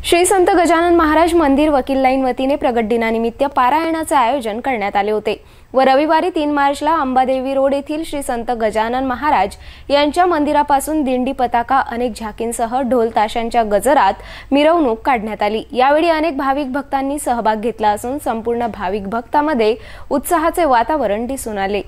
श्री संत गजानन महाराज मंदिर वकील लाईन वतीने प्रगट दिनानिमित्त पारायणाचे आयोजन करण्यात आले होते व रविवारी 3 मार्चला अंबादेवी रोड येथील श्री संत गजानन महाराज यांच्या मंदिरापासून दिंडी पताका अनेक झाकींसह ढोल ताशांच्या गजरात मिरवणूक काढण्यात आली। यावेळी अनेक भाविक भक्तांनी सहभाग घेतला असून संपूर्ण भाविक भक्तांमध्ये उत्साहाचे वातावरण दिसून आले।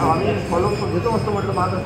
आम्ही फॉलो घेतो असतो म्हटलं माझं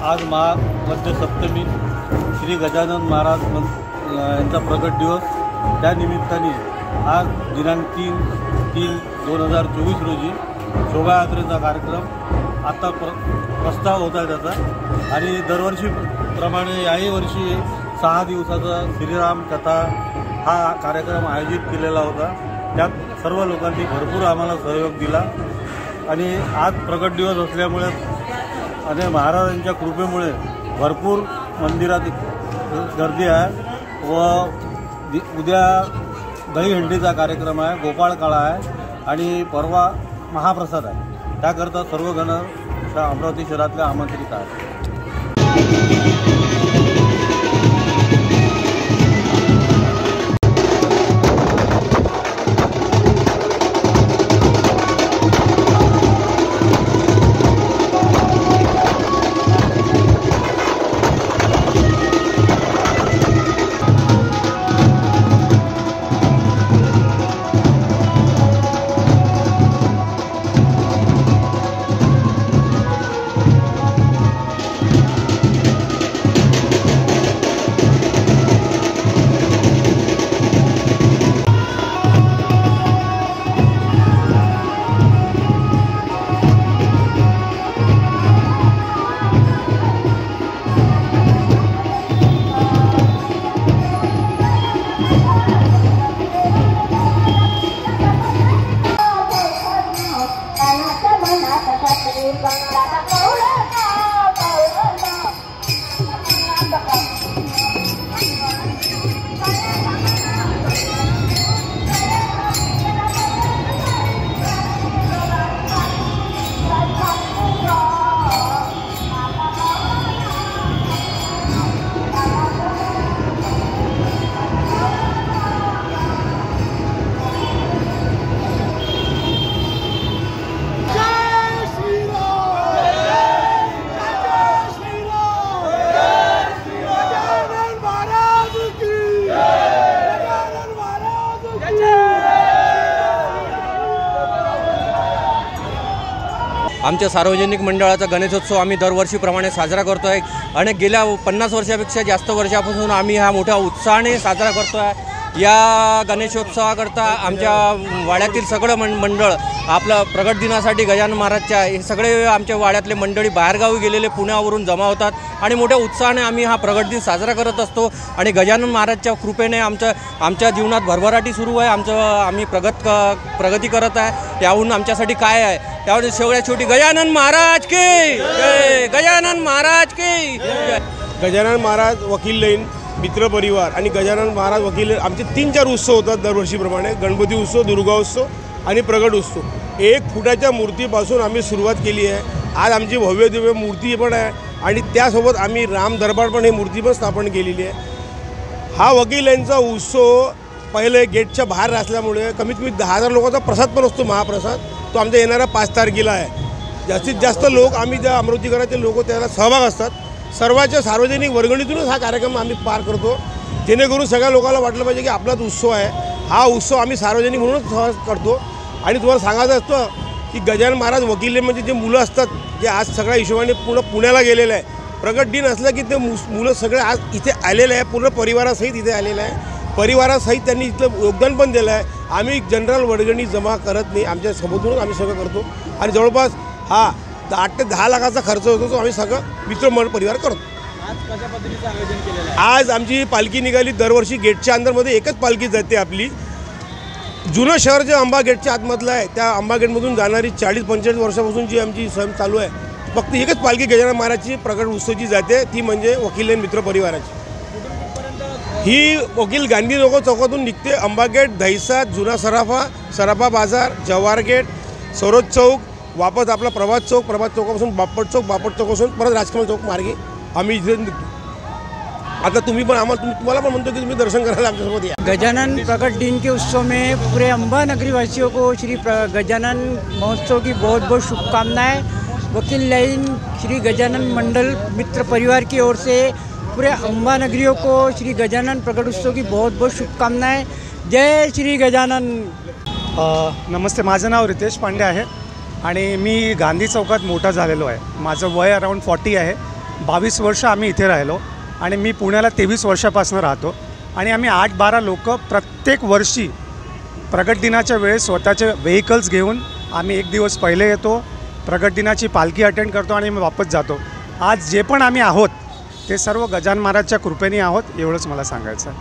आज महामध्यसप्तमी श्री गजानन महाराज यांचा प्रगट दिवस, त्या निमित्ताने आज दिनांक 3/3/2024 रोजी शोभायात्रेचा कार्यक्रम आता प्रस्ताव होत आहे त्याचा। आणि दरवर्षीप्रमाणे याही वर्षी 6 दिवसाचा श्रीराम कथा हा कार्यक्रम आयोजित केलेला होता। त्यात सर्व लोकांनी भरपूर आम्हाला सहयोग दिला आणि आज प्रगट दिवस असल्यामुळे आणि महाराजांच्या कृपेमुळे भरपूर मंदिरात गर्दी आहे व उद्या दहीहंडीचा कार्यक्रम आहे, गोपाळकाळा आहे आणि परवा महाप्रसाद आहे। त्याकरता सर्वजण अमरावती शहरातल्या आमंत्रित आहेत। आमच्या सार्वजनिक मंडळाचा गणेशोत्सव आम्ही दरवर्षीप्रमाणे साजरा करतो आहे आणि गेल्या 50 वर्षापेक्षा जास्त वर्षापासून आम्ही हा मोठ्या उत्साहाने साजरा करतो आहे। या गणेशोत्सवाकरता आमच्या वाड्यातील सगळं मंडळ आपलं प्रगट दिनासाठी गजानन महाराजच्या हे सगळे आमच्या वाड्यातले मंडळी बाहेरगावी गेलेले पुण्यावरून जमा होतात आणि मोठ्या उत्साहाने आम्ही हा प्रगट दिन साजरा करत असतो आणि गजानन महाराजच्या कृपेने आमच्या जीवनात भरभराटी सुरू आहे। आम्ही प्रगती करत आहे। त्याहून आमच्यासाठी काय आहे, त्यावर शेवट्या शेवटी गजानन महाराज की जय, गजानन महाराज की जय। गजानन महाराज वकील लाईन मित्र परिवार आणि गजानन महाराज वकील आमचे 3-4 उत्सव होतात दरवर्षीप्रमाणे, गणपती उत्सव, दुर्गा उत्सव आणि प्रगट उत्सव। 1 फुटाच्या मूर्तीपासून आम्ही सुरुवात केली आहे। आज आमची भव्य दिव्य मूर्ती पण आहे आणि त्यासोबत आम्ही राम दरबार पण ही मूर्ती पण स्थापन केलेली आहे। हा वकील यांचा उत्सव पहिले गेटच्या बाहेर असल्यामुळे कमीत कमी 10,000 लोकांचा प्रसाद पण असतो, महाप्रसाद। तो आमच्या येणाऱ्या 5 तारखेला आहे। जास्तीत जास्त लोक आम्ही ज्या अमरावतीकरांचे लोक त्याला सहभाग असतात, सर्वांच्या सार्वजनिक वर्गणीतूनच हा कार्यक्रम आम्ही पार करतो, जेणेकरून सगळ्या लोकांना वाटलं पाहिजे की आपलाच उत्सव आहे। हा उत्सव आम्ही सार्वजनिक म्हणूनच करतो। आणि तुम्हाला सांगायचं असतं की गजानन महाराज वकील म्हणजे जे मुलं असतात, जे आज सगळ्या हिशोबाने पुण्याला गेलेलं आहे, प्रगट दिन असलं की ते मुलं सगळे आज इथे आलेले आहे, पूर्ण परिवारासहित इथे आलेलं आहे। परिवारासहित त्यांनी इथलं योगदान पण दिलं आहे। आम्ही जनरल वर्गणी जमा करत नाही, आमच्या सोबतूनच आम्ही सगळं करतो आणि जवळपास 8 ते 10 लाखाचा खर्च होतो, तो आम्ही सगळं मित्र परिवार करतो। आज आमची पालखी निघाली. दरवर्षी गेटच्या अंदरमध्ये एकच पालखी जाते आपली. जुनं शहर जे अंबा गेटच्या आतमधलं आहे त्या अंबा गेटमधून जाणारी 40-45 वर्षापासून जी आमची सण चालू आहे, फक्त एकच पालखी गजानन महाराजची प्रगट उत्सवची जाते, ती म्हणजे वकील लाईन मित्र परिवाराची. ही वकील गांधी चौकातून निघते. अंबा गेट, दहिसात, जुना सराफा बाजार, जवाहर गेट, सरोज चौक, वापस आपला प्रभात चौकापासून बापट चौकापासून परत राजकमल चौक मार्गे आम्ही इथे निघतो. आता तुम्ही पण तुम्हाला पण म्हणतो कि तुम्ही दर्शन करायला आमच्यासोबत या. गजानन प्रकट दिन के उत्सव में पूरे अंबा नगरी वासियों को श्री गजानन महोत्सव की बहुत बहुत शुभकामनाएं. वकील लाइन श्री गजानन मंडल मित्र परिवार की ओर से पूरे अंबा नगरियों को श्री गजानन प्रकट उत्सव की बहुत बहुत शुभकामनाएं. जय श्री गजानन. नमस्ते, माझं नाव रितेश पांडे आहे आणि मी गांधी चौकात मोठा झालेलो आहे. माझं वय अराऊंड 40 आहे. 22 वर्ष आम्ही इथे राहिलो आणि मी पुण्याला 23 वर्षापासून राहतो. आणि आम्ही 8-12 लोक प्रत्येक वर्षी प्रगट दिनाच्या वेळेस स्वतःचे व्हेकल्स घेऊन आम्ही एक दिवस पहिले येतो, प्रगट दिनाची पालखी अटेंड करतो आणि मग वापस जातो. आज जे पण आम्ही आहोत ते सर्व गजानन महाराजच्या कृपेने आहोत, एवढंच मला सांगायचं आहे.